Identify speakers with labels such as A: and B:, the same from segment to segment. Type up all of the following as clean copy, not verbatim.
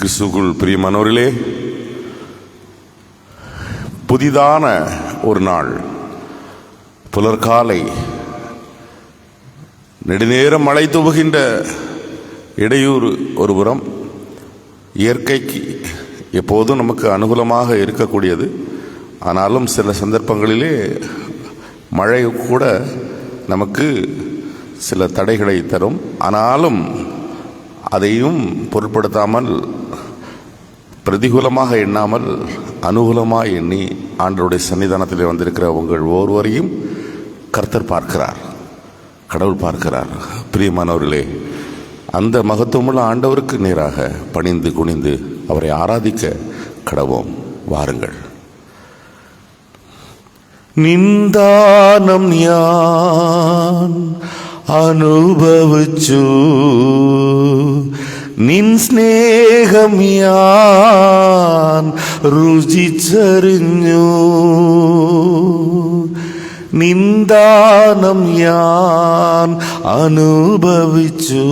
A: கிறிஸ்துவுக்குள் பிரியமானவர்களே, புதிதான ஒரு நாள் புலர்காலை நெடுநேரம் மழை துவகின்ற இடையூறு ஒருபுறம், இயற்கைக்கு எப்போதும் நமக்கு அனுகூலமாக இருக்கக்கூடியது. ஆனாலும் சில சந்தர்ப்பங்களிலே மழை கூட நமக்கு சில தடைகளை தரும். ஆனாலும் அதையும் பொருட்படுத்தாமல், பிரதிகூலமாக எண்ணாமல் அனுகூலமாக எண்ணி ஆண்டவருடைய சன்னிதானத்தில் வந்திருக்கிற உங்கள் ஒவ்வொருவரையும் கர்த்தர் பார்க்கிறார், கடவுள் பார்க்கிறார். பிரியமானவர்களே, அந்த மகத்துவமுள்ள ஆண்டவருக்கு நேராக பணிந்து குனிந்து அவரை ஆராதிக்க கடவோம். வாருங்கள். നിന്ദാനം ഞാൻ അനുഭവിച്ചു, നിൻ സ്നേഹം ഞാൻ രുചിച്ചറിഞ്ഞു. നിന്ദാനം ഞാൻ അനുഭവിച്ചു,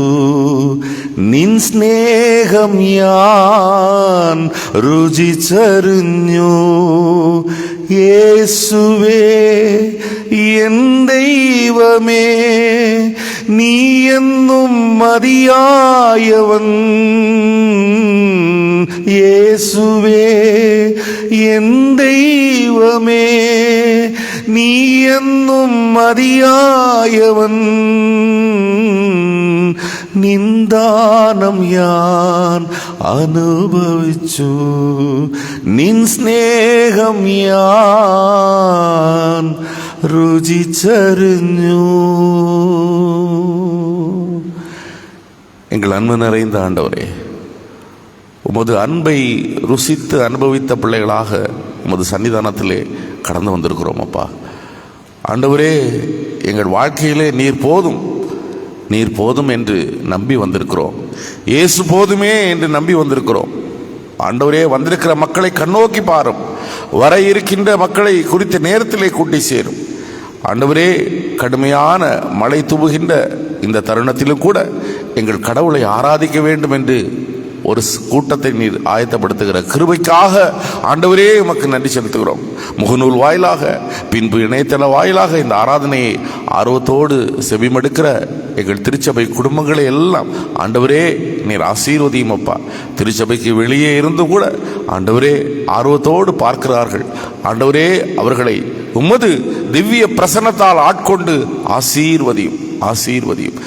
A: നിൻ സ്നേഹം ഞാൻ രുചിച്ചറിഞ്ഞു. യേശുവേ എൻ ദൈവമേ, നീ എന്നും മതിയായവൻ. യേശുവേ എൻ ദൈവമേ, നീ എന്നും മതിയായവൻ. നിന്ദാനം ഞാൻ അനുഭവിച്ചു, നിൻ സ്നേഹം ഞാൻ രുചിച്ചറിഞ്ഞു. எங்கள் அன்பு நிறைந்த ஆண்டவரே, உமது அன்பை ருசித்து அனுபவித்த பிள்ளைகளாக உமது சன்னிதானத்திலே கடந்து வந்திருக்கிறோம். அப்பா ஆண்டவரே, எங்கள் வாழ்க்கையிலே நீர் போதும், நீர் போதும் என்று நம்பி வந்திருக்கிறோம். இயேசு போதுமே என்று நம்பி வந்திருக்கிறோம். ஆண்டவரே, வந்திருக்கிற மக்களை கண்ணோக்கி பாரும். வர இருக்கின்ற மக்களை குறித்த நேரத்திலே கூட்டி சேரும். ஆண்டவரே, கடுமையான மழை துவுகின்ற இந்த தருணத்திலும் கூட எங்கள் கடவுளை ஆராதிக்க வேண்டும் என்று ஒரு கூட்டத்தை நீர் ஆயத்தப்படுத்துகிற கிருபைக்காக ஆண்டவரே உமக்கு நன்றி செலுத்துகிறோம். முகநூல் வாயிலாக, பின்பு இணையதள வாயிலாக இந்த ஆராதனையை ஆர்வத்தோடு செவிமடுக்கிற எங்கள் திருச்சபை குடும்பங்களை எல்லாம் ஆண்டவரே நீர் ஆசீர்வதியும். அப்பா, திருச்சபைக்கு வெளியே இருந்து கூட ஆண்டவரே ஆர்வத்தோடு பார்க்கிறார்கள். ஆண்டவரே, அவர்களை உமது திவ்ய பிரசன்னத்தால் ஆட்கொண்டு ஆசீர்வதியும், ஆசீர்வதியும்.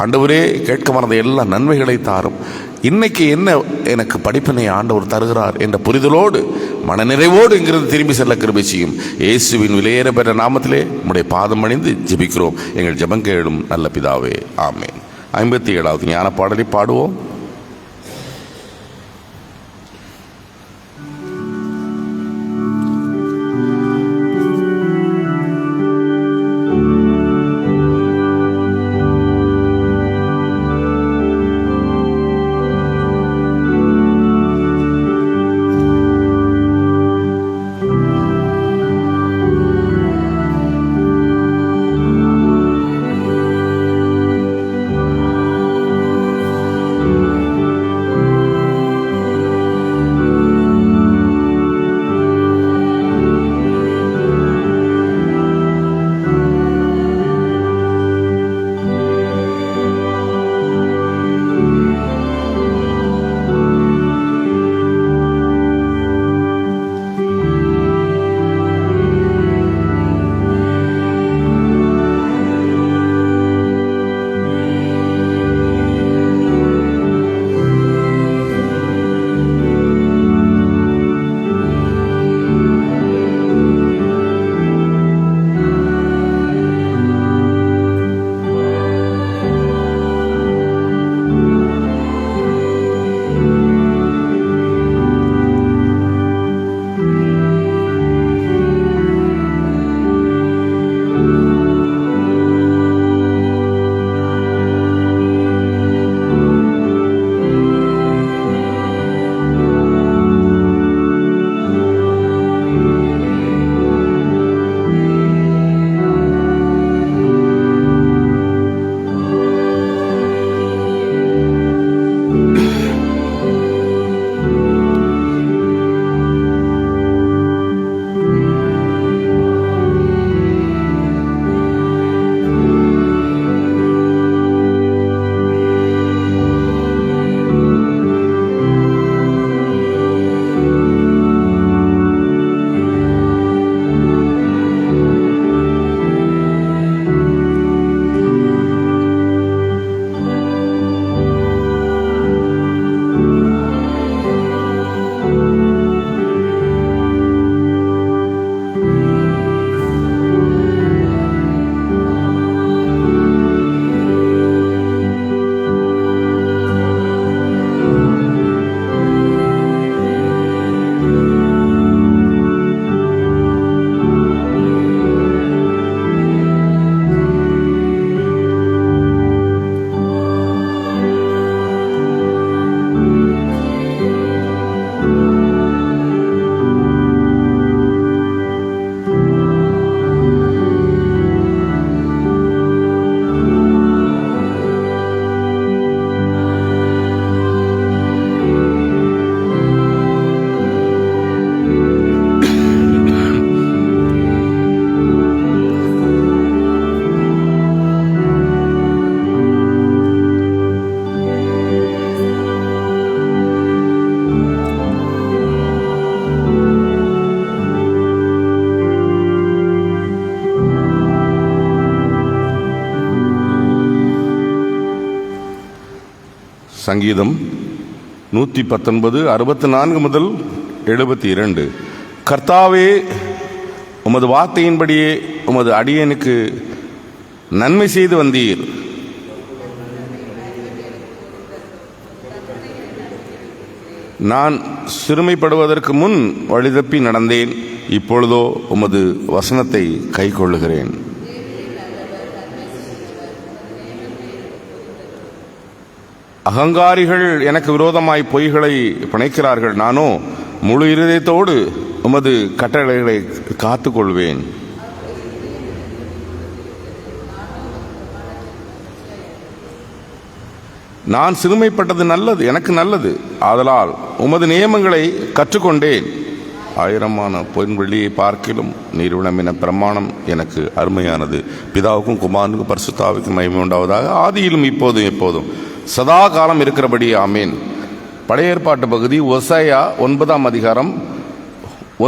A: ஆண்டவரே, கேட்க மறந்த எல்லா நன்மைகளை தாரும். இன்னைக்கு என்ன எனக்கு படிப்பினை ஆண்டவர் தருகிறார் என்ற புரிதலோடு, மனநிறைவோடு இங்கிருந்து திரும்பி செல்ல கிருபை செய்யும். இயேசுவின் விலையேற பெற்ற நாமத்திலே உம்முடைய பாதம் அணிந்து ஜெபிக்கிறோம் எங்கள் ஜெபம் கேளும் நல்ல பிதாவே, ஆமென். 57வது ஞான பாடலை பாடுவோம். சங்கீதம் 119 64 முதல் 72. கர்த்தாவே, உமது வார்த்தையின்படியே உமது அடியனுக்கு நன்மை செய்து வந்தீர். நான் சிறுமைப்படுவதற்கு முன் வழிதப்பி நடந்தேன், இப்பொழுதோ உமது வசனத்தை கைக்கொள்ளுகிறேன். அகங்காரிகள் எனக்கு விரோதமாய் பொய்களை பிணைக்கிறார்கள், நானோ முழு இருதயத்தோடு உமது கட்டளைகளை காத்துக்கொள்வேன். நான் சிறுமைப்பட்டது நல்லது, எனக்கு நல்லது, ஆதலால் உமது நியமங்களை கற்றுக்கொண்டேன். 1000 பொன் வெள்ளியை பார்க்கிலும் நீர்விளம்பின பிரமாணம் எனக்கு அருமையானது. பிதாவுக்கும் குமாரனுக்கும் பரிசுத்தாவிக்கும் மகிமை உண்டாவதாக, ஆதியிலும் இப்போதும் எப்போதும் சதா காலம் இருக்கிறபடி ஆமேன். பழைய ஏற்பாட்டு பகுதி ஒசையா 9ஆம் அதிகாரம்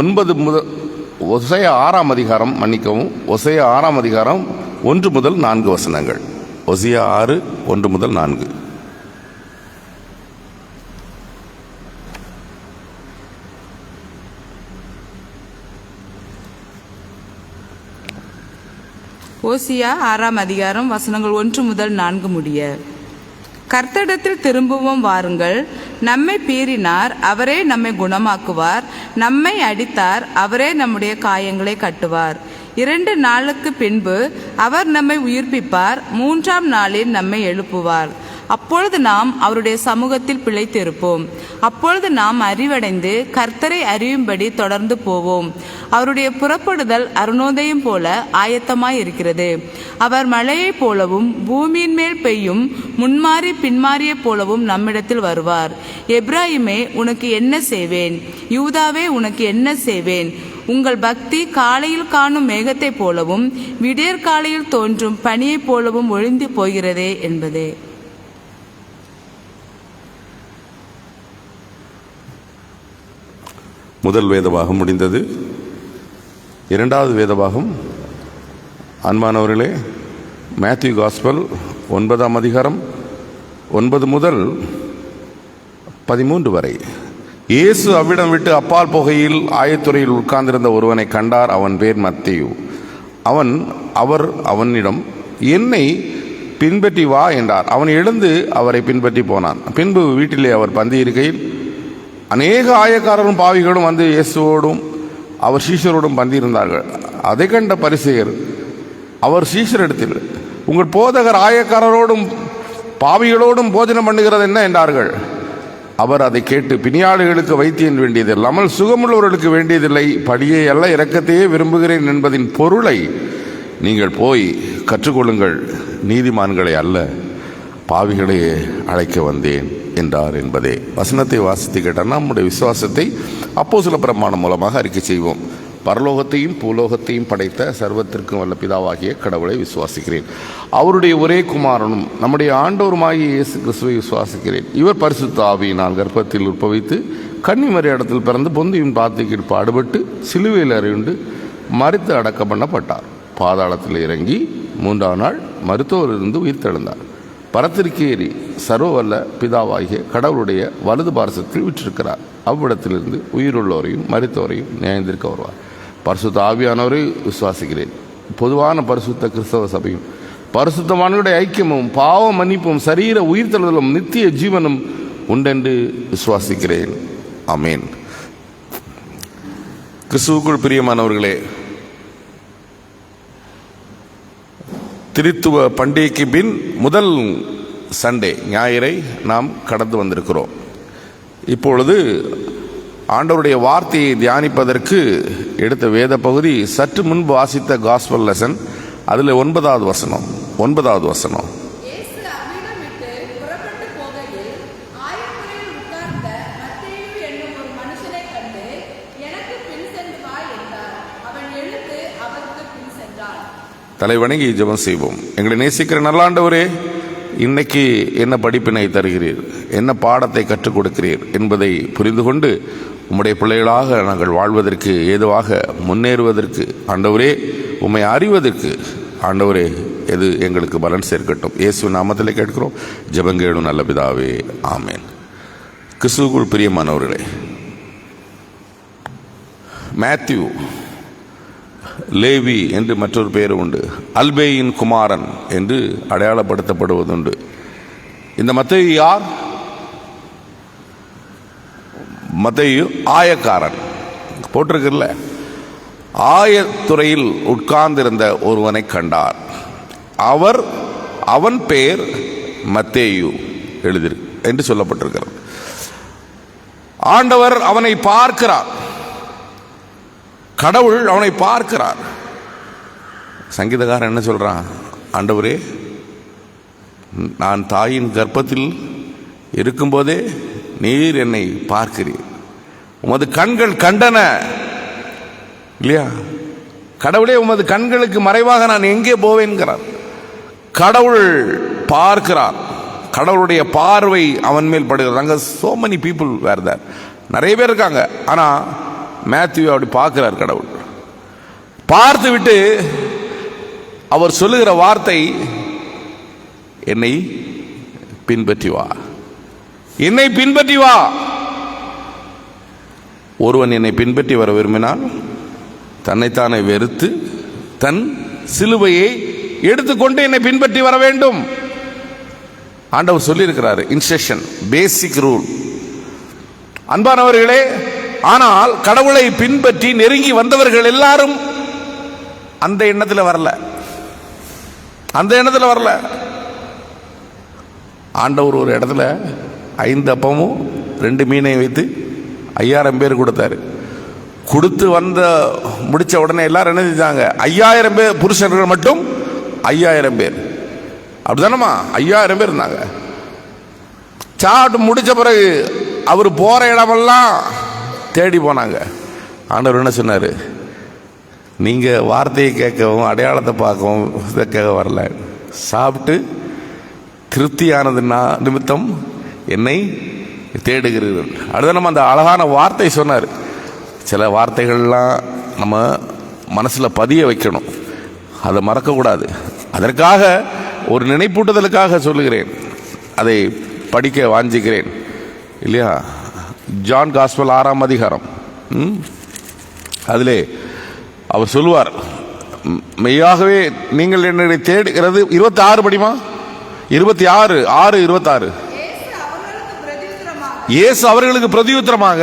A: 9 முதல் ஒசையா 6ஆம் அதிகாரம் மன்னிக்கவும் ஒசையா 6ஆம் அதிகாரம் 1 முதல் 4 வசனங்கள். ஒசையா 6 1 முதல் 4.
B: ஓசியா 6ஆம் அதிகாரம் வசனங்கள் 1 முதல் 4 முடிய. கர்த்தரிடத்தில் திரும்பவும் வாருங்கள். நம்மை பீறினார், அவரே நம்மை குணமாக்குவார். நம்மை அடித்தார், அவரே நம்முடைய காயங்களை கட்டுவார். 2 நாளுக்கு பின்பு அவர் நம்மை உயிர்ப்பிப்பார். 3ஆம் நாளில் நம்மை எழுப்புவார். அப்பொழுது நாம் அவருடைய சமூகத்தில் பிழைத்திருப்போம். அப்பொழுது நாம் அறிவடைந்து கர்த்தரை அறியும்படி தொடர்ந்து போவோம். அவருடைய புறப்படுதல் அருணோதயம் போல ஆயத்தமாய் இருக்கிறது. அவர் மழையைப் போலவும் பூமியின் மேல் பெய்யும் முன்மாறி பின்மாறிய போலவும் நம்மிடத்தில் வருவார். எப்ராயிமே, உனக்கு என்ன செய்வேன்? யூதாவே, உனக்கு என்ன செய்வேன்? உங்கள் பக்தி காலையில் காணும் மேகத்தைப் போலவும் விடியற் காலையில் தோன்றும் பனியைப் போலவும் ஒழிந்து போகிறதே என்பதே.
A: முதல் வேதபாகம் முடிந்தது. 2வது வேதபாகம், அன்பானவர்களே, மேத்யூ காஸ்பல் 9ஆம் அதிகாரம் 9 முதல் 13 வரை. இயேசு அவ்விடம் விட்டு அப்பால் போகையில் ஆயத்துறையில் உட்கார்ந்திருந்த ஒருவனை கண்டார். அவன் பேர் மத்தேயு. அவர் அவனிடம், என்னை பின்பற்றி வா என்றார். அவன் எழுந்து அவரை பின்பற்றி போனான். பின்பு வீட்டிலே அவர் பந்தி இருக்கையில் அநேக ஆயக்காரரும் பாவிகளும் வந்து இயேசுவோடும் அவர் சீஷரோடும் பந்தியிருந்தார்கள். அதை கண்ட பரிசேயர் அவர் சீஷரிடத்தில், உங்கள் போதகர் ஆயக்காரரோடும் பாவிகளோடும் போஜனம் பண்ணுகிறது என்ன என்றார்கள். அவர் அதை கேட்டு, பிணியாளிகளுக்கு வைத்தியன் வேண்டியதில்லாமல் சுகமுள்ளவர்களுக்கு வேண்டியதில்லை, படியே அல்ல இரக்கத்தையே விரும்புகிறேன் என்பதின் பொருளை நீங்கள் போய் கற்றுக்கொள்ளுங்கள். நீதிமான்களை அல்ல, பாவிகளையே அழைக்க வந்தேன் என்றார் என்பதே. வசனத்தை வாசித்து கேட்டால் நம்முடைய விசுவாசத்தை அப்போஸ்தல பிரமாணம் மூலமாக அறிக்கை செய்வோம். பரலோகத்தையும் பூலோகத்தையும் படைத்த சர்வத்திற்கும் வல்ல பிதாவாகிய கடவுளை விசுவாசிக்கிறேன். அவருடைய ஒரே குமாரனும் நம்முடைய ஆண்டவருமாகிய இயேசு கிறிஸ்துவை விசுவாசிக்கிறேன். இவர் பரிசுத்த ஆவியினால் கர்ப்பத்தில் உற்பவித்து கன்னிமரி இடத்தில் பிறந்து பொந்தியும் பாத்திக்கு பாடுபட்டு சிலுவையில் அறையுண்டு மரித்து அடக்கம் பண்ணப்பட்டார். பாதாளத்தில் இறங்கி 3ஆம் நாள் மருத்துவரிலிருந்து உயிர்த்தெழுந்தார். பரத்திற்கேறி சர்வவல்ல பிதாவாகிய கடவுளுடைய வலது பாரசத்தில் விற்றிருக்கிறார். அவ்விடத்திலிருந்து உயிருள்ளோரையும் மரித்தோரையும் நியாயந்திருக்க வருவார். பரிசுத்த ஆவியானவரை விசுவாசிக்கிறேன். பொதுவான பரிசுத்த கிறிஸ்தவ சபையும் பரிசுத்தவான்களுடைய ஐக்கியமும் பாவ மன்னிப்பும் சரீர உயிர்த்தெழுதலும் நித்திய ஜீவனும் உண்டென்று விசுவாசிக்கிறேன். ஆமேன். கிறிஸ்துவுக்குள் பிரியமானவர்களே, திருத்துவ பண்டிகைக்கு பின் முதல் சண்டே ஞாயிறை நாம் கடந்து வந்திருக்கிறோம். இப்பொழுது ஆண்டவருடைய வார்த்தையை தியானிப்பதற்கு எடுத்த வேத பகுதி சற்று முன்பு வாசித்த காஸ்பல் லெசன். அதில் 9வது வசனம். தலைவணங்கி ஜெபம் செய்வோம். எங்களை நேசிக்கிற நல்லாண்டவரே, இன்னைக்கு என்ன படிப்பினை தருகிறீர், என்ன பாடத்தை கற்றுக் கொடுக்கிறீர் என்பதை புரிந்து கொண்டு உம்முடைய பிள்ளைகளாக நாங்கள் வாழ்வதற்கு, ஏதுவாக முன்னேறுவதற்கு, ஆண்டவரே உம்மை அறிவதற்கு ஆண்டவரே எது எங்களுக்கு பலன் சேர்க்கட்டும். இயேசு நாமத்தில் கேட்கிறோம், ஜெபங்கேளும் நல்ல பிதாவே, ஆமேன். கிறிஸ்துவுக்குள் பிரியமானவர்களே, மேத்யூ, லேவி என்று மற்றொரு பெயர் உண்டு, அல்பேயின் குமாரன் என்று அடையாளப்படுத்தப்படுவதுண்டு. இந்த மத்தேயு யார்? மத்தேயு ஆயக்காரன் போட்டிருக்குல்ல, ஆயத்துறையில் உட்கார்ந்திருந்த ஒருவனை கண்டார். அவன் பெயர் மத்தேயு எழுதிரு என்று சொல்லப்பட்டிருக்கிறது. ஆண்டவர் அவனை பார்க்கிறார், கடவுள் அவனை பார்க்கிறார். சங்கீதக்காரன் என்ன சொல்றான்? ஆண்டவரே, நான் தாயின் கர்ப்பத்தில் இருக்கும்போதே நீர் என்னை பார்க்கிறீர், உமது கண்கள் கண்டன. இல்லையா? கடவுளே, உமது கண்களுக்கு மறைவாக நான் எங்கே போவேன்கிறார். கடவுள் பார்க்கிறார், கடவுளுடைய பார்வை அவன் மேல் படுகிறது. அங்கே so many people were there, நிறைய பேர் இருக்காங்க. ஆனால் மேத்யூ அப்படி பார்க்கிறார். கடவுள் பார்த்து விட்டு அவர் சொல்லுகிற வார்த்தை, என்னை பின்பற்றி வா, என்னை பின்பற்றி வா. ஒருவன் என்னை பின்பற்றி வர விரும்பினால் தன்னைத்தானே வெறுத்து தன் சிலுவையை எடுத்துக்கொண்டு என்னை பின்பற்றி வர வேண்டும். ஆண்டவர் சொல்லியிருக்கிறார், இன்ஸ்ட்ரக்ஷன், பேசிக் ரூல். அன்பானவர்களே, ஆனால் கடவுளை பின்பற்றி நெருங்கி வந்தவர்கள் எல்லாரும் அந்த எண்ணத்தில் வரல, அந்த எண்ணத்தில் வரல. ஆண்டவர் ஒரு இடத்துல 5 அப்பமும் 2 மீனையும் வைத்து 5000 பேர் கொடுத்தாரு. கொடுத்து முடிச்ச உடனே எல்லாரும் என்ன செஞ்சாங்க? 5000 பேர், புருஷர்கள் மட்டும் 5000 பேர். அப்படிதானமா? 5000 பேர் இருந்தாங்க. சாப்பிட்டு முடிச்ச பிறகு அவர் போற இடமெல்லாம் தேடி போனாங்க. ஆண்டவர் என்ன சொன்னார்? நீங்க வார்த்தையை கேட்கவும் அடையாளத்தை பார்க்கவும் கேட்க வரல, சாப்பிட்டு திருப்தியானதுன்னா நிமித்தம் என்னை தேடுகிறீர்கள். அடுத்த நம்ம அந்த அழகான வார்த்தை சொன்னார். சில வார்த்தைகள்லாம் நம்ம மனசில் பதிய வைக்கணும், அதை மறக்கக்கூடாது. அதற்காக ஒரு நினைப்பூட்டுதலுக்காக சொல்லுகிறேன், அதை படிக்க வாஞ்சிக்கிறேன். இல்லையா? ஜான் காஸ்பல் 6ஆம் அதிகாரம், அதிலே அவர் சொல்லுவார், மெய்யாகவே நீங்கள் என்னை தேடுகிறது. 26 படிமா, 26:6-26. இயேசு அவர்களுக்கு பிரதியுத்தரமாக,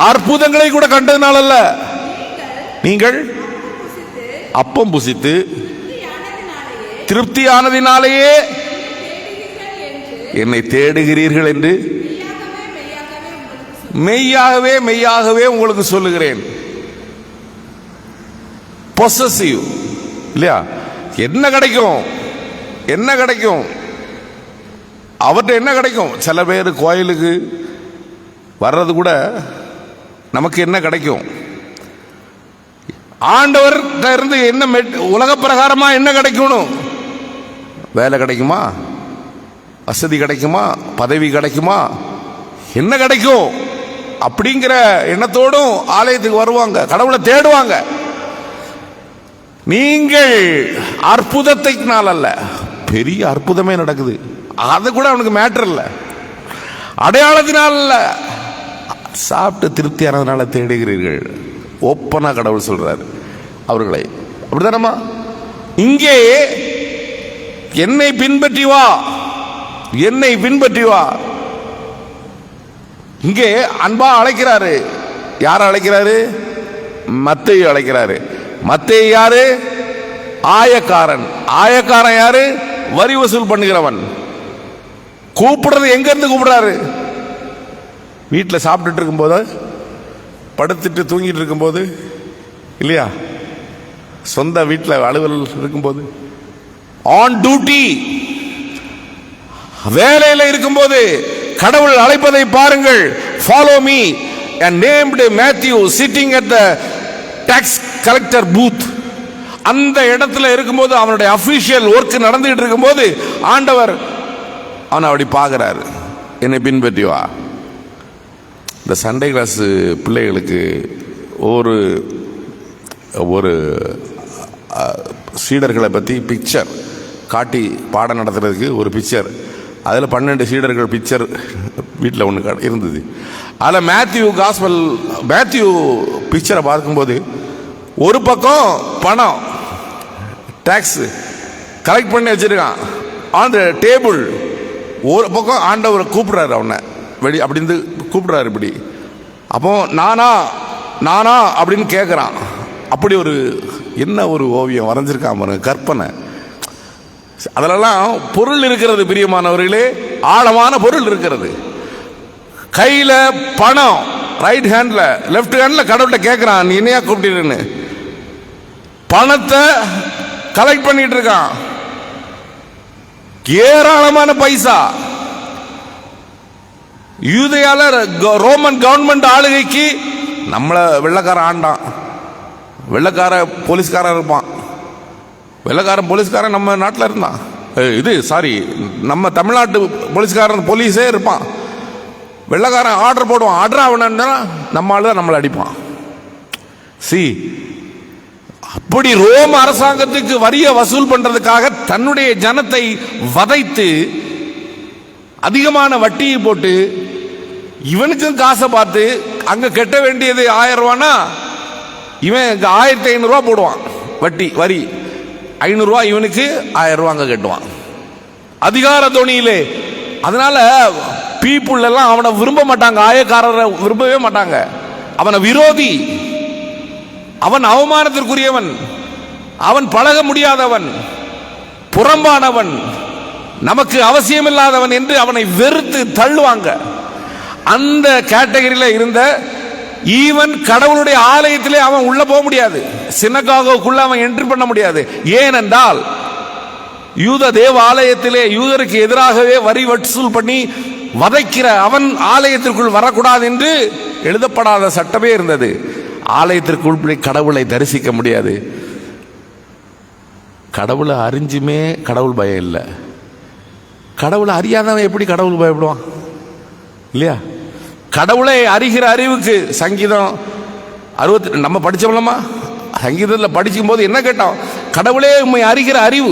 A: அற்புதங்களை கூட கண்டதினால் அல்ல, நீங்கள் அப்பம் புசித்து திருப்தியானதினாலேயே என்னை தேடுகிறீர்கள் என்று மெய்யாகவே மெய்யாகவே உங்களுக்கு சொல்லுகிறேன். பொசசிவ். இல்லையா? என்ன கிடைக்கும்? என்ன கிடைக்கும்? அவர்கிட்ட என்ன கிடைக்கும்? சில பேர் கோயிலுக்கு வர்றது கூட நமக்கு என்ன கிடைக்கும்? ஆண்டவர் இருந்து என்ன உலக பிரகாரமா என்ன கிடைக்கணும்? வேலை கிடைக்குமா? வசதி கிடைக்குமா? பதவி கிடைக்குமா? என்ன கிடைக்கும்? அப்படிங்கிற எண்ணத்தோடும் ஆலயத்துக்கு வருவாங்க, கடவுளை தேடுவாங்க. நீங்கள் அற்புதத்தினால் அல்ல, பெரிய அற்புதமே நடக்குது, அது கூட அவனுக்கு மேட்டர் இல்லை, அடையாளத்தினால் அல்ல, சாப்பிட்டு திருப்தியானதுனால தேடுகிறீர்கள். ஓப்பனா கடவுள் சொல்றாரு அவர்களை. அப்படித்தானம்மா? இங்கே என்னை பின்பற்றி வா, என்னை பின்பற்றி வா. இங்கே அன்பா அழைக்கிறாரு. யார அழைக்கிறாரு? மத்தேயு அழைக்கிறாரு. மத்தேயு யாரு? ஆயக்காரன். ஆயக்காரன் யாரு? வரி வசூல் பண்ணுகிறவன். கூப்பிடுறது எங்க இருந்து கூப்பிடுறாரு? வீட்டில் சாப்பிட்டுட்டு இருக்கும்போது, படுத்துட்டு தூங்கிட்டு இருக்கும்போது, இல்லையா? சொந்த வீட்டில் அலுவல் இருக்கும்போது, ஆன் டியூட்டி வேலையில் இருக்கும்போது கடவுள் அழைப்பதை பாருங்கள். Follow me. and named Matthew sitting at the tax collector booth. அந்த இடத்துல இருக்கும்போது, அவனுடைய அபிஷியல் ஒர்க் நடந்துகிட்டு இருக்கும்போது ஆண்டவர் அவனை அப்படி பார்க்கிறாரு, என்னை பின்பற்றி வா. இந்த சண்டே கிளாஸ் பிள்ளைகளுக்கு ஒரு ஒரு சீடர்களை பற்றி பிக்சர் காட்டி பாடம் நடத்துறதுக்கு ஒரு பிக்சர். அதில் 12 சீடர்கள் பிக்சர் வீட்டில் ஒன்று இருந்தது. அதில் மேத்யூ பிக்சரை பார்க்கும்போது ஒரு பக்கம் பணம் டேக்ஸ் கலெக்ட் பண்ணி வச்சிருக்கான் ஆன் த டேபிள், ஒரு பக்கம் ஆண்டவர் கூப்பிடுறாரு அவனை அப்படின்னு கூப்பிடுறாரு இப்படி. அப்போ நானா அப்படின்னு கேட்குறான். அப்படி ஒரு என்ன ஒரு ஓவியம் வரைஞ்சிருக்கான் பாருங்க, கற்பனை. அதிலெல்லாம் பொருள் இருக்கிறது பிரியமானவர்களே, ஆழமான பொருள் இருக்கிறது. கையில் பணம் ரைட் ஹேண்ட்ல, லெஃப்ட் ஹேண்ட்ல கடவுள்கிட்ட கேட்கிறான், நீ என்னையா கூப்பிட்டு பணத்தை கலெக்ட் பண்ணிட்டு இருக்கான். ஏராளமான பைசா. யூதேயால ரோமன் கவர்மெண்ட் ஆளுகைக்கு நம்மள வெள்ளக்காரன் ஆண்டான், வெள்ளக்கார போலீஸ்காரன் இருப்பான். வெள்ளக்காரன் போலீஸ்காரன் நம்ம நாட்டில் இருந்தான், நம்ம தமிழ்நாட்டு போலீஸ்காரன் போலீஸே இருப்பான். வெள்ளக்காரன் ஆர்டர் போடுவான், ஆர்டர் ஆகணும்னா நம்ம ஆளு நம்மளை அடிப்பான். அப்படி ரோம அரசாங்கத்துக்கு வரிய வசூல் பண்றதுக்காக தன்னுடைய ஜனத்தை வதைத்து அதிகமான வட்டியை போட்டு இவனுக்கும் காசை பார்த்து அங்க கட்ட வேண்டியது 1000 ரூபானா இவன் 1500 ரூபா போடுவான் வரி. 500 ரூபா இவனுக்கு, 1000 ரூபா அங்க கட்டுவான் அதிகார தோணியிலே. அதனால பீப்புள் எல்லாம் அவனை விரும்ப மாட்டாங்க, ஆயக்காரரை விரும்பவே மாட்டாங்க. அவனை விரோதி, அவன் அவமானத்திற்குரியவன், அவன் பழக முடியாதவன், புறம்பானவன், நமக்கு அவசியமில்லாதவன் என்று அவனை வெறுத்து தள்ளுவாங்க. அந்த கேட்டகரியில் இருந்த ஈவன் கடவுளுடைய ஆலயத்திலே அவன் உள்ள போக முடியாது, சினகாகுக்குள்ள அவன் என்ட்ரி பண்ண முடியாது. ஏனென்றால் யூத தேவ ஆலயத்திலே யூதருக்கு எதிராகவே வரி வசூல் பண்ணி வதைக்கிற அவன் ஆலயத்திற்குள் வரக்கூடாது என்று எழுதப்படாத சட்டமே இருந்தது. ஆலயத்திற்குள் கடவுளை தரிசிக்க முடியாது. கடவுளை அறிஞ்சுமே கடவுள் பயம் இல்லை. கடவுளை அறியாதவன் எப்படி கடவுள் பயப்படுவான் இல்லையா? கடவுளை அறிகிற அறிவுக்கு சங்கீதம் 60 நம்ம படிச்சோம்லமா, சங்கீதத்தில் படிக்கும் போது என்ன கேட்டோம்? கடவுளே உண்மை அறிகிற அறிவு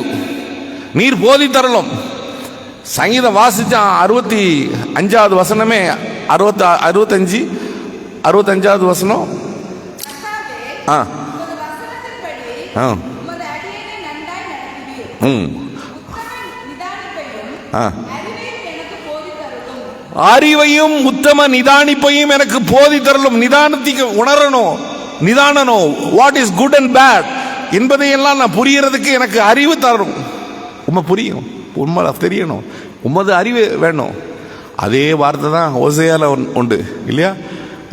A: நீர் போதி தரலும். சங்கீதம் வாசிச்சான் 65வது வசனமே, 65வது வசனம். அறிவையும் உத்தம நிதானிப்பையும் எனக்கு போதி தரலும். நிதானத்துக்கு உணரணும், நிதானணும், what is good and bad என்பதையெல்லாம் நான் புரியறதுக்கு எனக்கு அறிவு தரணும். உண்மை புரியும், உண்மை தெரியணும், உமது அறிவு வேணும். அதே வார்த்தை தான் ஓசையால உண்டு இல்லையா?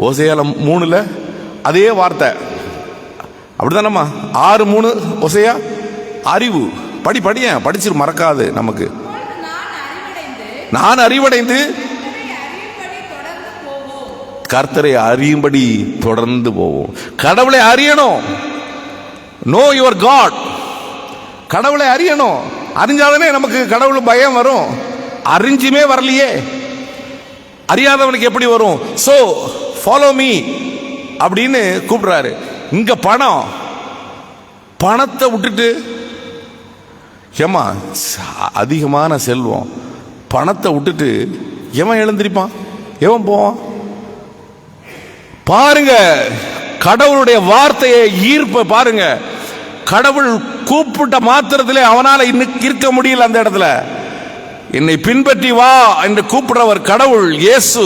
A: ஓசையால 3 அதே வார்த்தை அப்படிதானம்மா. 6:3 ஓசையா அறிவு. படிச்சிரு, மறக்காது நமக்கு. நான் அறிவடைந்து கர்த்தரை அறியும்படி தொடர்ந்து போவோம். கடவுளை அறியணும். Know your God. கடவுளை அறியணும். அறிஞ்சாதானே நமக்கு கடவுள் பயம் வரும். அறிஞ்சுமே வரலையே, அறியாதவனுக்கு எப்படி வரும்? சோ ஃபாலோ மீ அப்படின்னு கூப்பிடுறாரு. இங்க பணத்தை விட்டுட்டு ஏமா அதிகமான செல்வம், பணத்தை விட்டுட்டு எவன் எழுந்திருப்பான்? எவன் போவான்? பாருங்க கடவுளுடைய வார்த்தையை ஈர்ப்ப பாருங்க. கடவுள் கூப்பிட்ட மாத்திரத்திலே அவனால இருக்க முடியல அந்த இடத்துல. என்னை பின்பற்றி வா என்று கூப்பிடுறவர் கடவுள் இயேசு.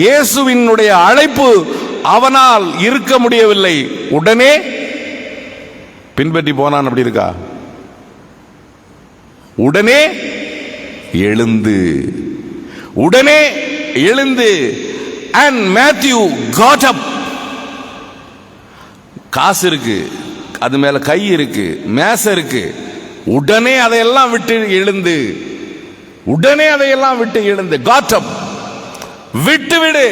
A: இயேசுவினுடைய அழைப்பு அவனால் இருக்க முடியவில்லை. உடனே பின்பற்றி போனான். அப்படி இருக்கா? உடனே எழுந்து and Matthew got up. காசு இருக்கு, அது மேல கை இருக்கு, மேசை இருக்கு. உடனே அதையெல்லாம் விட்டு எழுந்து got up. விட்டுவிடு,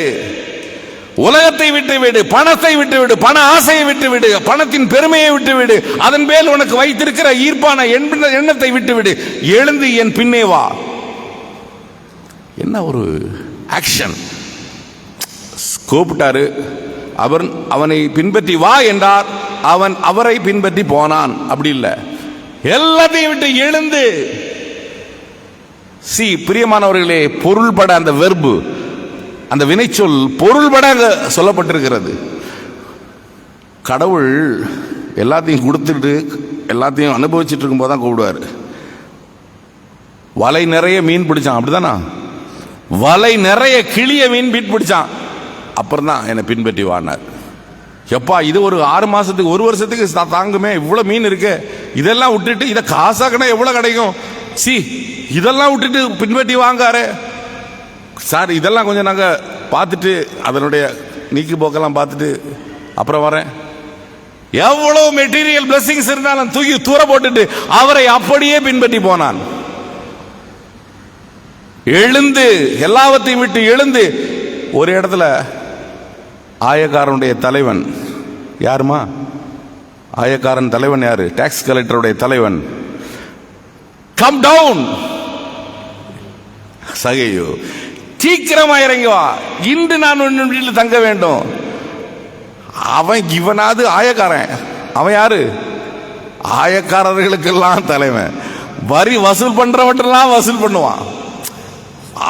A: உலகத்தை விட்டுவிடு, பணத்தை விட்டுவிடு, பண ஆசையை விட்டுவிடு, பணத்தின் பெருமையை விட்டுவிடு, அதன் மேல் உனக்கு வைத்திருக்கிற ஈர்ப்பான எண்ணத்தை விட்டுவிடு, எழுந்து என் பின்னே வா. என்ன ஒரு ஆக்ஷன்! கூப்பிட்டாரு, அவனை பின்பற்றி வா என்றார். அவன் அவரை பின்பற்றி போனான். அப்படி இல்லை, எல்லாத்தையும் விட்டு எழுந்து. பிரியமானவர்களே, பொருள்பட அந்த வெர்பு, அந்த வினைச்சொல் பொருள்பட சொல்லப்பட்டிருக்கிறது. கடவுள் எல்லாத்தையும் கொடுத்துட்டு எல்லாத்தையும் அனுபவிச்சுட்டு இருக்கும்போது தான் கூப்பிடுவார். வலை நிறைய மீன் பிடிச்சான், அப்படிதானா? வலை நிறைய கிளிய மீன் பிடிச்சான். அப்புறம் தான் என்னை பின்பற்றி வானார். எப்பா, இது ஒரு 6 மாசத்துக்கு 1 வருஷத்துக்கு தாங்குமே, இவ்வளவு மீன் இருக்கு, இதெல்லாம் விட்டுட்டு இதை காசாக்கனா எவ்வளவு கிடைக்கும், இதெல்லாம் விட்டுட்டு பின்பற்றி வாங்காரு சார். இதெல்லாம் கொஞ்சம் நாங்க பார்த்துட்டு அதனுடைய நீக்கி போக்கெல்லாம் பார்த்துட்டு அப்புறம் வரேன். எவ்வளவு மெட்டீரியல் பிளஸிங்ஸ் இருந்தாலும் தூக்கி தூர போட்டுட்டு அவரை அப்படியே பின்பற்றி போனான். எழுந்து, எல்லாவற்றையும் விட்டு எழுந்து. ஒரு இடத்துல ஆயக்காரனுடைய தலைவன் யாருமா? ஆயக்காரன் தலைவன் யாரு? டாக்ஸ் கலெக்டருடைய தலைவன். கம் டவுன் சகையோ, சீக்கிரமா இறங்கி வா, இன்று நான் உன் வீட்டில் தங்க வேண்டும். இவனாவது ஆயக்காரன். அவன் யாரு? ஆயக்காரர்களுக்கெல்லாம் தலைவன். வரி வசூல் பண்றவற்றெல்லாம் வசூல் பண்ணுவான்.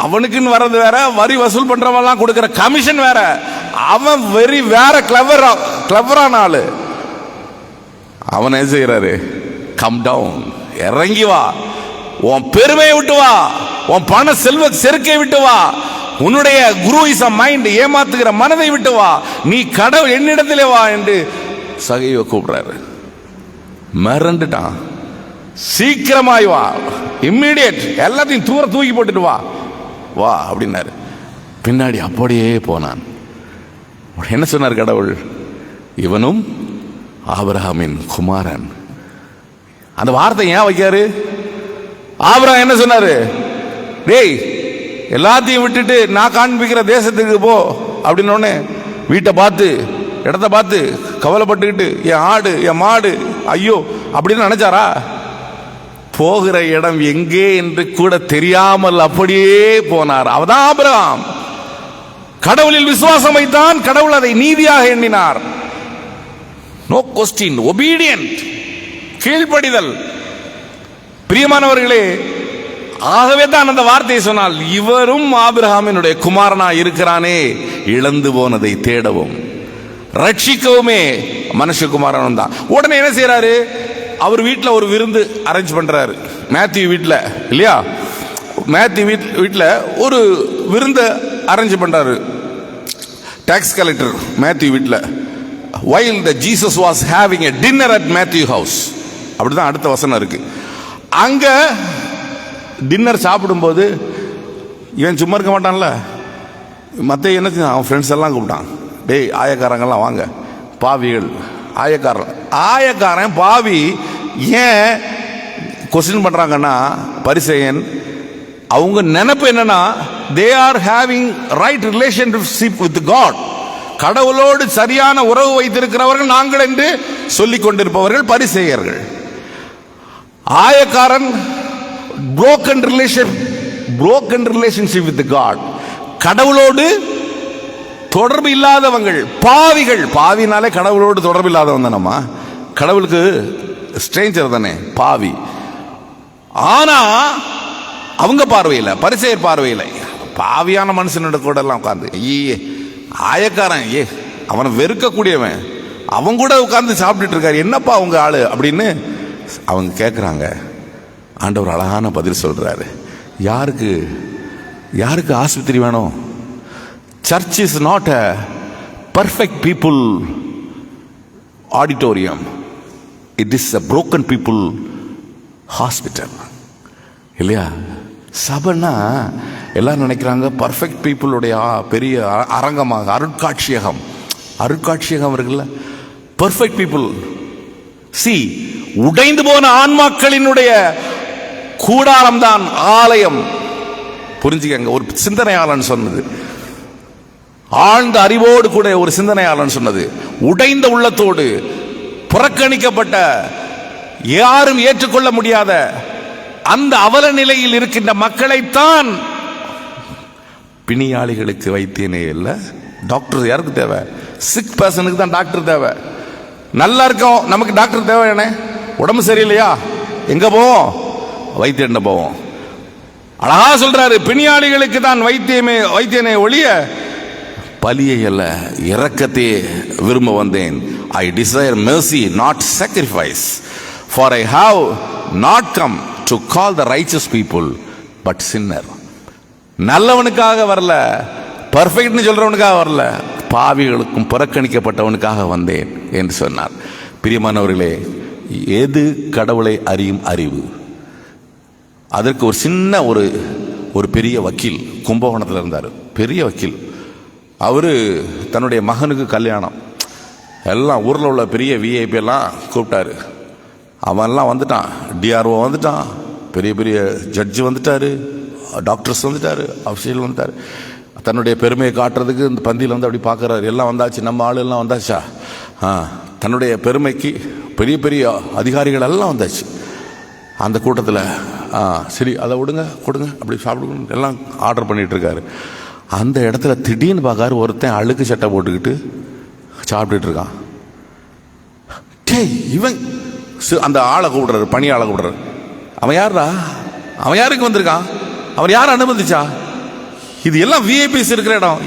A: அவனுக்குன்னு வர்றது வேற, வரி வசூல் பண்றவெல்லாம் கொடுக்கிற கமிஷன் வேற. அவன் வெரி வேற கிளவரான ஆளு. அவன் என்ன செய்யறாரு? கம் டவுன், இறங்கி வா, உன் பெருமையை விட்டு வா, உன் பண செல்வ செருக்கை விட்டு வா, உன்னுடைய குரூயிச மைண்ட், ஏமாத்துகிற மனதை விட்டு வா, நீ கடவுள் என்னிடத்திலே வா என்று சகையை கூப்பிடுறாரு. மிரண்டுட்டான். சீக்கிரமாய் வா, இம்மிடியேட், எல்லாத்தையும் தூக்கி போட்டுட்டு வா வா அப்படின்னாரு. பின்னாடி அப்படியே போனான். என்ன சொன்னார் கடவுள்? இவனும் ஆபிரகாமின் குமாரன். அந்த வார்த்தை ஏன் வைக்காரு? ஆபிரகாம் என்ன சொன்னாரு? டேய், எல்லாத்தையும் விட்டுட்டு நான் காண்பிக்கிற தேசத்துக்கு போ அப்படின்னு வீட்டை பார்த்து இடத்த பார்த்து கவலைப்பட்டுக்கிட்டு என் ஆடு என் மாடு ஐயோ அப்படின்னு நினைச்சாரா? போகிற இடம் எங்கே என்று கூட தெரியாமல் அப்படியே போனார். அவதான் ஆபிரகாம். கடவுளில் விசுவாசம் வைத்தான், கடவுள் அதை நீதியாக எண்ணினார். நோ கொஸ்டின், ஒபீடியன்ட், கீழ்ப்படிதல். பிரியமானவர்களே, ஆகவே தான் அந்த வார்த்தையை சொன்னால், இவரும் ஆபிரகாமினுடைய குமாரனா இருக்கிறானே, இழந்து போனதை தேடவும் ரட்சிக்கவுமே மனுஷகுமாரன் தான். உடனே என்ன செய்யறாரு? அவர் வீட்டில் ஒரு விருந்து அரேஞ்ச் பண்றாரு. மேத்யூ வீட்டில் இல்லையா? மேத்யூ வீட்டில் ஒரு விருந்து அரேஞ்ச் பண்றாரு டாக்ஸ் கலெக்டர் மேத்யூ வீட்டில். while the Jesus was having a dinner at Matthew house, அப்படிதான் அடுத்த வசனம் இருக்கு. அங்க டின்னர் சாப்பிடும்போது இவன் சும்மா இருக்க மாட்டான்ல, மற்ற என்ன அவன் ஃப்ரெண்ட்ஸ் எல்லாம் கூப்பிட்டான். டேய், ஆயக்காரங்கெல்லாம் வாங்க, பாவிகள். ஆயக்காரன் பாவி ஏன் கொஸ்டின் பண்றாங்கன்னா, பரிசேயன் அவங்க நினைப்பு என்னன்னா, they are having right relationship with God, கடவுளோடு சரியான உறவு வைத்திருக்கிறவர்கள் நாங்கள் என்று சொல்லிக் கொண்டிருப்பவர்கள் பரிசேயர்கள். ஆயக்காரன் broken relationship with God, கடவுளோடு தொடர்பு இல்லாதவங்கள், பாவிகள். பாவினாலே கடவுளோடு தொடர்பு இல்லாதவன் தானம்மா, கடவுளுக்கு ஸ்ட்ரேஞ்சர் தானே பாவி. ஆனா அவங்க பார்வையில், பரிசேயர் பார்வையில், பாவியான மனுஷனோட கூட எல்லாம் உட்கார்ந்து ஆயக்காரன் அவனை வெறுக்கக்கூடியவன் அவன் கூட உட்கார்ந்து சாப்பிட்டுட்டு இருக்காரு, என்னப்பா அவங்க ஆளு அப்படின்னு அவங்க கேட்குறாங்க. ஆண்டவர் அழகான பதில் சொல்றாரு. யாருக்கு ஆஸ்பத்திரி வேணும்? Search is not a perfect people auditorium, it is a broken people hospital இல்லையா? சபைன்னா எல்லாரும் நினைக்கிறாங்க பர்ஃபெக்ட் பீப்புளுடைய பெரிய அரங்கமாக, அருட்காட்சியகம் இருக்குல்ல, பர்ஃபெக்ட் பீப்புள். உடைந்து போன ஆன்மாக்களினுடைய கூடாரம் தான் ஆலயம். புரிஞ்சுக்கங்க. ஒரு சிந்தனையாளன் சொன்னது, ஆழ்ந்த அறிவோடு கூட ஒரு சிந்தனையாளன் சொன்னது, உடைந்த உள்ளத்தோடு, புறக்கணிக்கப்பட்ட, யாரும் ஏற்றுக்கொள்ள முடியாத அந்த அவல நிலையில் இருக்கின்ற மக்களைத்தான் பிணியாளிகளுக்கு வைத்தியனே இல்லை. டாக்டர் யாருக்கு தேவை? சிக் பர்சனுக்கு தான் டாக்டர் தேவை. நல்லா இருக்கோம், நமக்கு டாக்டர் தேவையானே. உடம்பு சரியில்லையா, எங்க போவோம்? வைத்தியன் போவோம். அழகா சொல்றாரு, பிணியாளிகளுக்கு தான் வைத்தியனை ஒழிய பலியை அல்ல இரக்கத்தையே விரும்ப வந்தேன். ஐ desire mercy not sacrifice, for I have not come to call the righteous people but sinner. நல்லவனுக்காக வரல, பர்ஃபெக்ட்னு சொல்றவனுக்காக வரல, பாவிகளுக்கும் புறக்கணிக்கப்பட்டவனுக்காக வந்தேன் என்று சொன்னார். பிரியமானவர்களே, எது கடவுளை அறியும் அறிவு? அதற்கு ஒரு சின்ன ஒரு பெரிய வக்கீல் கும்பகோணத்தில் இருந்தார், பெரிய வக்கீல். அவரு தன்னுடைய மகனுக்கு கல்யாணம், எல்லாம் ஊரில் உள்ள பெரிய விஐபி எல்லாம் கூப்பிட்டாரு. அவன்லாம் வந்துட்டான், டிஆர்ஓ வந்துட்டான், பெரிய பெரிய ஜட்ஜு வந்துட்டாரு, டாக்டர்ஸ் வந்துட்டாரு, அஃபிஷியல் வந்துட்டாரு. தன்னுடைய பெருமையை காட்டுறதுக்கு இந்த பந்தியில் வந்து அப்படி பார்க்குறாரு. எல்லாம் வந்தாச்சு, நம்ம ஆளு எல்லாம் வந்தாச்சா? தன்னுடைய பெருமைக்கு பெரிய பெரிய அதிகாரிகள் எல்லாம் வந்தாச்சு. அந்த கூட்டத்தில் சரி அதை விடுங்க, கொடுங்க, அப்படி சாப்பிடுங்க எல்லாம் ஆர்டர் பண்ணிகிட்டு இருக்காரு. அந்த இடத்துல திடீர்னு பார்க்காரு, ஒருத்தன் அழுக்கு சட்டை போட்டுக்கிட்டு சாப்பிட்டுட்டு இருக்கான். இவன் அந்த ஆளை கூப்பிடுறாரு, பணி ஆளை கூப்பிடுறாரு. அவன் யாரா? அவன் யாருக்கு வந்திருக்கான்? அவர் யார் அனுமதிச்சா? இது எல்லாம் விஐபிஸ் இருக்கிற இடம்,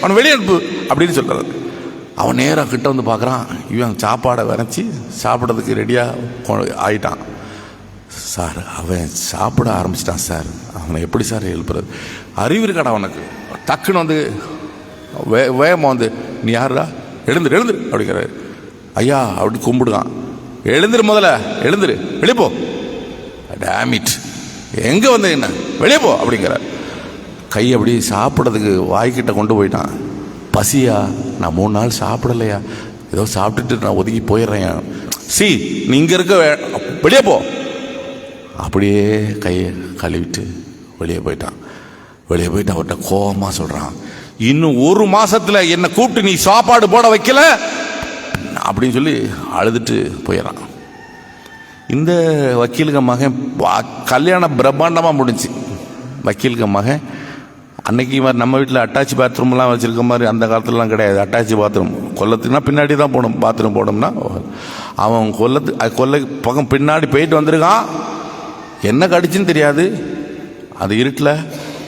A: அவன் வெளியே அனுப்பு அப்படின்னு சொல்றாரு. அவன் நேராக கிட்ட வந்து பார்க்குறான். இவன் சாப்பாடை வரைச்சி சாப்பிட்றதுக்கு ரெடியாக ஆயிட்டான். சார், அவன் சாப்பிட ஆரம்பிச்சிட்டான் சார், அவனை எப்படி சார் எழுப்புறது? அறிவு இருக்காடா அவனுக்கு? டக்குன்னு வந்து வேகமாக வந்து, நீ யாருடா, எழுந்துரு எழுந்துரு அப்படிங்கிறாரு. ஐயா அப்படி கும்பிடுறான். எழுந்துரு, முதல்ல எழுந்துரு, வெளியே போ. டேமிட், எங்கே வந்து என்ன, வெளியே போ அப்படிங்கிறார். கை அப்படி சாப்பிட்றதுக்கு வாய்க்கிட்ட கொண்டு போயிட்டான். பசியா? நான் 3 நாள் சாப்பிடலையா, ஏதோ சாப்பிட்டுட்டு நான் ஒதுக்கி போயிடுறேன். நீ இங்கே இருக்க, வெளியே போ. அப்படியே கையை கழுவிட்டு வெளியே போயிட்டான். வெளியே போயிட்டு அவர்கிட்ட கோபமாக சொல்கிறான், இன்னும் 1 மாசத்துல என்னை கூப்பிட்டு நீ சாப்பாடு போட வைக்கல அப்படின்னு சொல்லி அழுதுட்டு போயிடறான். இந்த வக்கீலுக்கு மகன் கல்யாணம் பிரம்மாண்டமாக முடிஞ்சு. வக்கீலுக்கு மகன் அன்னைக்கு மாதிரி நம்ம வீட்டில் அட்டாச் பாத்ரூம்லாம் வச்சுருக்க மாதிரி அந்த காலத்துலலாம் கிடையாது. அட்டாச் பாத்ரூம் கொல்லத்துக்குனா பின்னாடி தான் போகணும். பாத்ரூம் போனோம்னா அவன் கொல்லை பக்கம் பின்னாடி போயிட்டு வந்திருக்கான். என்ன கடிச்சுன்னு தெரியாது. அது இருட்டில்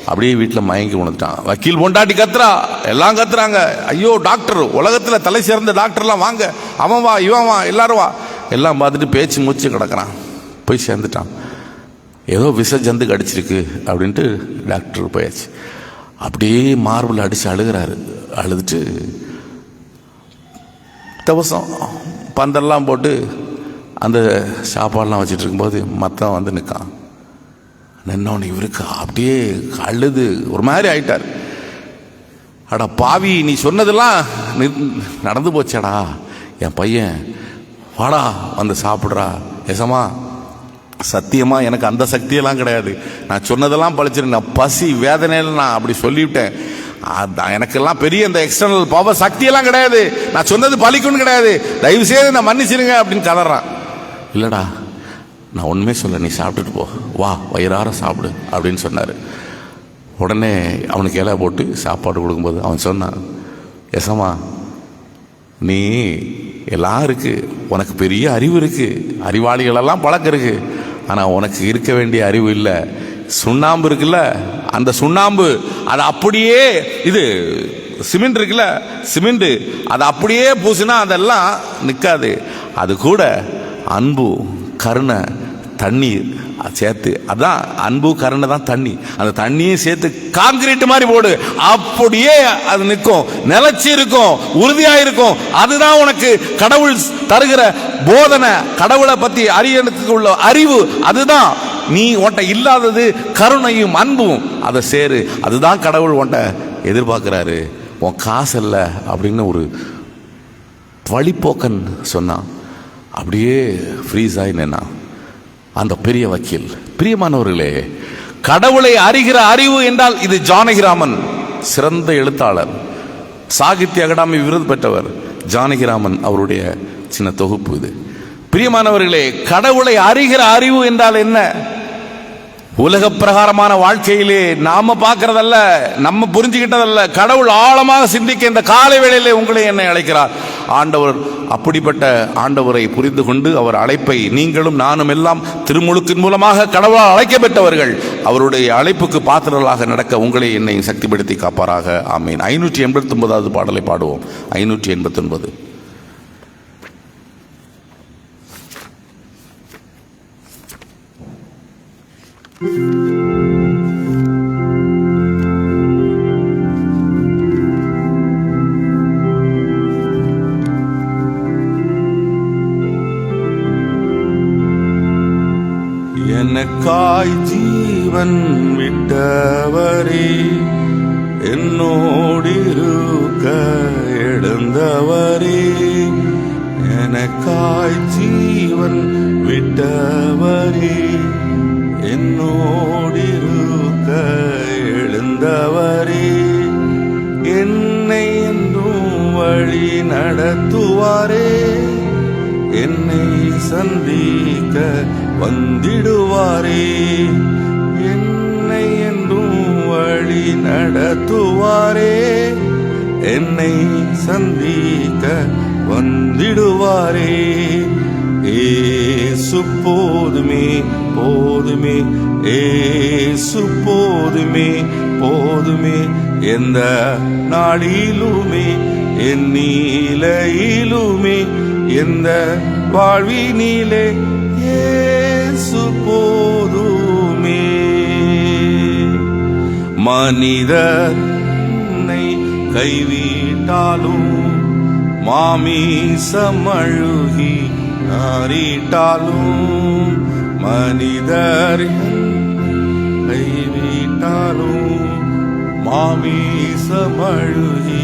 A: அப்படியே வீட்டில் மயங்கி உணர்ந்துட்டான். வக்கீல் பொண்டாட்டி கத்துறா, எல்லாம் கத்துறாங்க. ஐயோ டாக்டர், உலகத்தில் தலை சிறந்த டாக்டர்லாம் வாங்க, அவன் வா, இவன் வா, எல்லாரும் வா. எல்லாம் பார்த்துட்டு பேச்சு மூச்சு கிடக்கிறான். போய் சேர்ந்துட்டான். ஏதோ விஷ ஜந்து கடிச்சிருக்கு அப்படின்ட்டு டாக்டர் போயாச்சு. அப்படியே மார்பிள் அடித்து அழுகிறாரு. அழுதுட்டு தவசம் பந்தெல்லாம் போட்டு அந்த சாப்பாடெலாம் வச்சுட்டு இருக்கும்போது மற்றவன் வந்து நிற்கான். நின்னவனு இவருக்கு அப்படியே அழுது ஒரு மாதிரி ஆயிட்டார். அடா பாவி, நீ சொன்னதெல்லாம் நடந்து போச்சாடா, என் பையன் வாடா வந்து சாப்பிட்றா. எசமா சத்தியமா எனக்கு அந்த சக்தியெல்லாம் கிடையாது, நான் சொன்னதெல்லாம் பழிச்சிருந்தேன், நான் பசி வேதனையில் நான் அப்படி சொல்லிவிட்டேன். எனக்கெல்லாம் பெரிய இந்த எக்ஸ்டர்னல் பவர் சக்தியெல்லாம் கிடையாது, நான் சொன்னது பழிக்கும்னு கிடையாது, தயவு செய்து நான் மன்னிச்சிருங்க அப்படின்னு கதறான். இல்லைடா, நான் உண்மையே சொல்ல, நீ சாப்பிட்டுட்டு போ, வா வயிறார சாப்பிடு அப்படின்னு சொன்னார். உடனே அவனுக்கு இலை போட்டு சாப்பாடு கொடுக்கும்போது அவன் சொன்னான், எசமா நீ எல்லாம் இருக்கு, உனக்கு பெரிய அறிவு இருக்கு, அறிவாளிகளெல்லாம் பழக்கம் இருக்கு, ஆனால் உனக்கு இருக்க வேண்டிய அறிவு இல்லை. சுண்ணாம்பு இருக்குல்ல, அந்த சுண்ணாம்பு அது அப்படியே, இது சிமெண்ட் இருக்குல்ல, சிமெண்ட் அது அப்படியே பூசினா அதெல்லாம் நிற்காது. அது கூட அன்பு கருணை தண்ணீர் சேர்த்து, அதான் அன்பு கருணை தான் தண்ணி, அந்த தண்ணியும் சேர்த்து கான்கிரீட் மாதிரி போடு, அப்படியே அது நிற்கும், நிலைச்சி இருக்கும், உறுதியா இருக்கும். அதுதான் உனக்கு கடவுள் தருகிற போதனை, கடவுளை பத்தி அறியறதுக்கு உள்ள அறிவு. அதுதான் நீ உன்ட்ட இல்லாதது கருணையும் அன்பும், அதை சேரு, அதுதான் கடவுள் உன்ட்ட எதிர்பார்க்கிறாரு, உன் காசு இல்லை அப்படின்னு ஒரு வழிப்போக்கன் சொன்னான். அப்படியே ஃப்ரீஸ் ஆகி நின்னா அந்த பெரிய வக்கீல். பிரியமானவர்களே, கடவுளை அறிகிற அறிவு என்றால் இது ஜானகிராமன், சிறந்த எழுத்தாளர், சாகித்ய அகாடமி விருது பெற்றவர் ஜானகிராமன் அவருடைய சின்ன தொகுப்பு இது. பிரியமானவர்களே, கடவுளை அறிகிற அறிவு என்றால் என்ன? உலக பிரகாரமான வாழ்க்கையிலே நாம பார்க்கறதல்ல, நம்ம புரிஞ்சுக்கிட்டதல்ல, கடவுள் ஆழமாக சிந்திக்க இந்த காலை வேளையிலே உங்களை என்னை அழைக்கிறார். ஆண்டவர் அப்படிப்பட்ட ஆண்டவரை புரிந்து கொண்டு அவர் அழைப்பை நீங்களும் நானும் எல்லாம் திருமுழுக்கின் மூலமாக கடவுளால் அழைக்கப்பட்டவர்கள். அவருடைய அழைப்புக்கு பாத்திரர்களாக நடக்க உங்களை என்னை சக்திப்படுத்தி காப்பாராக. ஆமீன். 589வது பாடலை பாடுவோம். 589.
C: எனக்காய் ஜீவன் விட்டவரே, என்னோடிருக்க எழுந்தவரே, எனக்காய் ஜீவன் விட்டவரே, என்னோடிருக்க எழுந்தவரே, என்னை என்றும் வழி நடத்துவாரே, என்னை சந்திக்க வந்திடுவாரே, என்னை என்றும் வழி நடத்துவாரே, என்னை சந்திக்க வந்திடுவாரே. ஏசு போதுமே போதுமே, ஏசு போதுமே போதுமே, எந்த நாளிலுமே என் நீலையிலுமே எந்த வாழ்வினிலே இயேசு போதுமே. மனிதர் என்னை கைவிட்டாலும், மாமிசம் அழுகி நாறிட்டாலும், மனிதர் கைவிட்டாலும், மாமிசம் அழுகி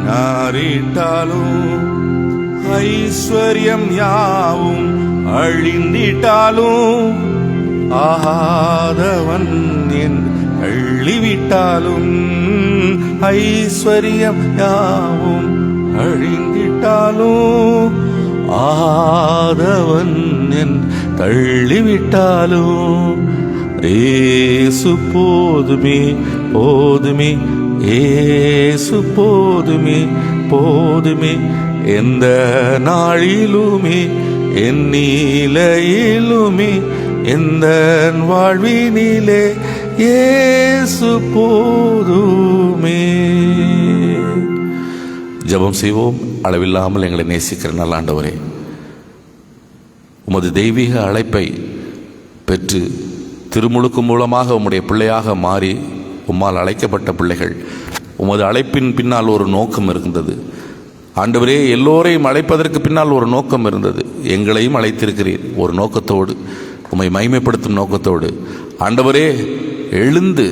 C: நாறிட்டாலும், ஐஸ்வர்யம் யாவும் அழிந்திட்டாலும், ஆகாதவன் என் அள்ளிவிட்டாலும், ஐஸ்வர்யம் யாவும் அழிந்திட்டாலும், ஆகாதவன் என் தள்ளிவிட்டாலும், ஏசு போதுமே போதுமே, ஏசு போதுமே போதுமே, எந்த நாளிலுமே என் நீலையிலுமே எந்த வாழ்வினிலே இயேசு போதுமே.
A: ஜெபம் செய்வோம். அளவில்லாமல் எங்களை நேசிக்கிற நல்ல ஆண்டவரே, உமது தெய்வீக அழைப்பை பெற்று திருமுழுக்கு மூலமாக உம்முடைய பிள்ளையாக மாறி உம்மால் அழைக்கப்பட்ட பிள்ளைகள், உமது அழைப்பின் பின்னால் ஒரு நோக்கம் இருந்தது ஆண்டவரே. எல்லோரையும் அழைப்பதற்கு பின்னால் ஒரு நோக்கம் இருந்தது. எங்களையும் அழைத்திருக்கிறீர் ஒரு நோக்கத்தோடு, உம்மை மகிமைப்படுத்தும் நோக்கத்தோடு. ஆண்டவரே, எழுந்து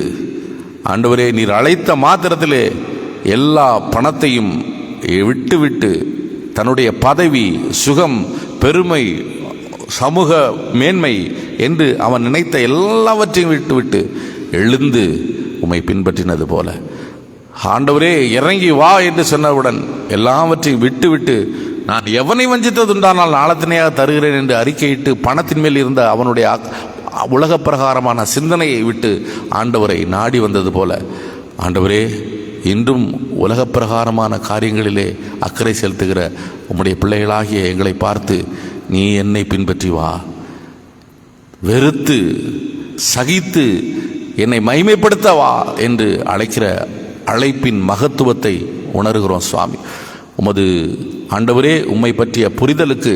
A: ஆண்டவரே, நீர் அழைத்த மாத்திரத்திலே எல்லா பணத்தையும் விட்டு தன்னுடைய பதவி, சுகம், பெருமை, சமூக மேன்மை என்று அவன் நினைத்த எல்லாவற்றையும் விட்டு எழுந்து உம்மை பின்பற்றினது போல ஆண்டவரே, இறங்கி வா என்று சொன்னவுடன் எல்லாவற்றையும் விட்டு நான் எவனை வஞ்சித்ததுண்டானால் நாளத்தினையாக தருகிறேன் என்று அறிக்கையிட்டு பணத்தின் மேல் இருந்த அவனுடைய உலக பிரகாரமான சிந்தனையை விட்டு ஆண்டவரை நாடி வந்தது போல ஆண்டவரே, இன்றும் உலக பிரகாரமான காரியங்களிலே அக்கறை செலுத்துகிற உம்முடைய பிள்ளைகளாகிய எங்களை பார்த்து நீ என்னை பின்பற்றி வா, வெறுத்து சகித்து என்னை மகிமைப்படுத்த வா என்று அழைக்கிற அழைப்பின் மகத்துவத்தை உணர்கிறோம் சுவாமி. உமது ஆண்டவரே, உம்மை பற்றிய புரிதலுக்கு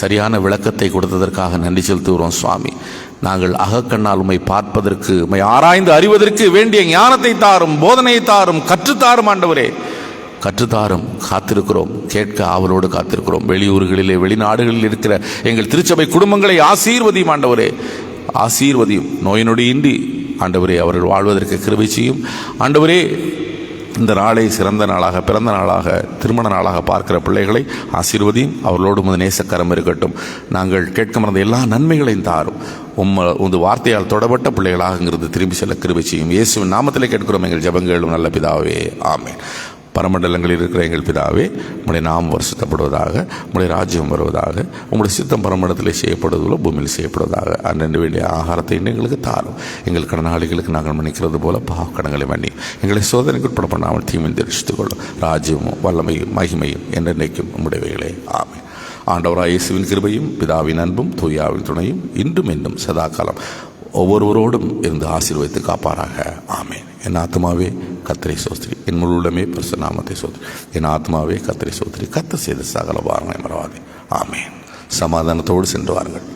A: சரியான விளக்கத்தை கொடுத்ததற்காக நன்றி செலுத்துகிறோம் சுவாமி. நாங்கள் அகக்கண்ணால் உம்மை பார்ப்பதற்கு, உம்மை ஆராய்ந்து அறிவதற்கு வேண்டிய ஞானத்தை தாரும், போதனையை தாரும், கற்றுத்தாரும் ஆண்டவரே, கற்றுத்தாரும். காத்திருக்கிறோம், கேட்க ஆவலோடு காத்திருக்கிறோம். வெளியூர்களிலே, வெளிநாடுகளில் இருக்கிற எங்கள் திருச்சபை குடும்பங்களை ஆசீர்வதியும் ஆண்டவரே, ஆசீர்வதியும். நோய் நொடியின்றி ஆண்டவரே அவர்கள் வாழ்வதற்கு கிருபை செய்யும் ஆண்டவரே. இந்த நாளை சிறந்த நாளாக, பிறந்த நாளாக, திருமண நாளாக பார்க்கிற பிள்ளைகளை ஆசீர்வதியும். அவர்களோடு உமது நேசக்கரம் இருக்கட்டும். நாங்கள் கேட்க மறந்த எல்லா நன்மைகளையும் தாரும். உமது வார்த்தையால் தொடப்பட்ட பிள்ளைகளாக இங்கிருந்து திரும்பி செல்ல கிருபை செய்யும். இயேசுவின் நாமத்திலே கேட்கிறோம் எங்கள் ஜெபங்களும் நல்ல பிதாவே, ஆமென். பரமண்டலங்களில் இருக்கிற எங்கள் பிதாவே, உம்முடைய நாமம் வருஷத்தப்படுவதாக, உம்முடைய ராஜ்யம் வருவதாக, உம்முடைய சித்தம் பரமண்டலத்திலே செய்யப்படுவதிலோ பூமியில் செய்யப்படுவதாக. அன்றென்று வேண்டிய ஆகாரத்தை எங்களுக்கு தாரும். எங்கள் கடனாளிகளுக்கு நாங்கள் மன்னிக்கிறது போல பாவக்கடங்களை மன்னி எங்களை சோதனைக்கு உட்பட பண்ணாமல் தீமையை தெரிவித்துக் கொள்ளும். ராஜ்யமும் வல்லமையும் மகிமையும் என்றென்றைக்கும் உம்முடையவைகளே. ஆமென். ஆண்டவராய் இயேசுவின் கிருபையும் பிதாவின் அன்பும் தூயாவின் துணையும் இன்றும் என்றும் சதாகாலம் ஒவ்வொருவரோடும் இருந்து ஆசீர்வதித்து காப்பாராக. ஆமென். என் ஆத்மாவே கர்த்தரை சோஸ்திரி, என் முழுவதுமே பரிசுத்த நாமத்தை சோதரி. என் ஆத்மாவே கர்த்தரை சோதரி, கர்த்தர் செய்த சகல வாரங்களை மறவாதே. ஆமென். சமாதானத்தோடு சென்று வாருங்கள்.